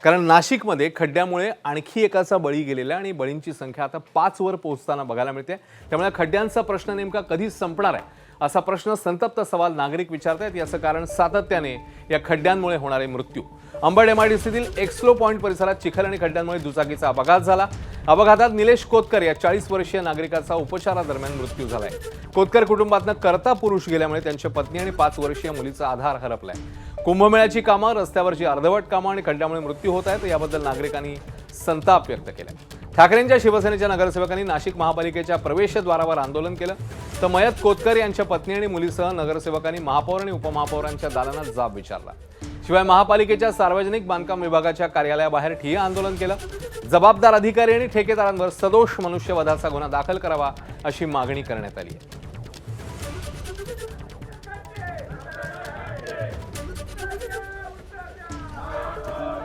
कारण नाशिकमध्ये खड्ड्यामुळे आणखी एकाचा बळी गेलेला आणि बळींची संख्या आता 5 वर पोहोचताना बघायला मिळते। त्यामुळे खड्ड्यांचा प्रश्न नेमका कधी संपणार आहे असा प्रश्न संतप्त सवाल नागरिक विचारतात। याचं कारण सातत्याने या खड्ड्यांमुळे होणारे मृत्यू। अंबड एमआयडीसीतील एक्सलो पॉइंट परिसरात चिखल आणि खड्ड्यांमुळे दुचाकीचा अपघात झाला। अपघातात निलेश कोतकर या 40 वर्षीय नागरिकाचा उपचारादरम्यान मृत्यू झालाय। कोतकर कुटुंबातनं करता पुरुष गेल्यामुळे त्यांच्या पत्नी आणि 5 वर्षीय मुलीचा आधार हरपलाय। कुंभमेळ्याची कामं, रस्त्यावरची अर्धवट कामं आणि खड्ड्यामुळे मृत्यू होत आहेत। याबद्दल नागरिकांनी संताप व्यक्त केला। ठाकरेंच्या शिवसेनेच्या नगरसेवकांनी नाशिक महापालिकेच्या प्रवेशद्वारावर आंदोलन केलं, तर मयत कोतकर यांच्या पत्नी आणि मुलीसह नगरसेवकांनी महापौर आणि उपमहापौरांच्या दालनात जाब विचारला। शिवाय महापालिकेच्या सार्वजनिक बांधकाम विभागाच्या कार्यालयाबाहेर ठिय्या आंदोलन केलं। जबाबदार अधिकारी आणि ठेकेदारांवर सदोष मनुष्यवधाचा गुन्हा दाखल करावा अशी मागणी करण्यात आली आहे।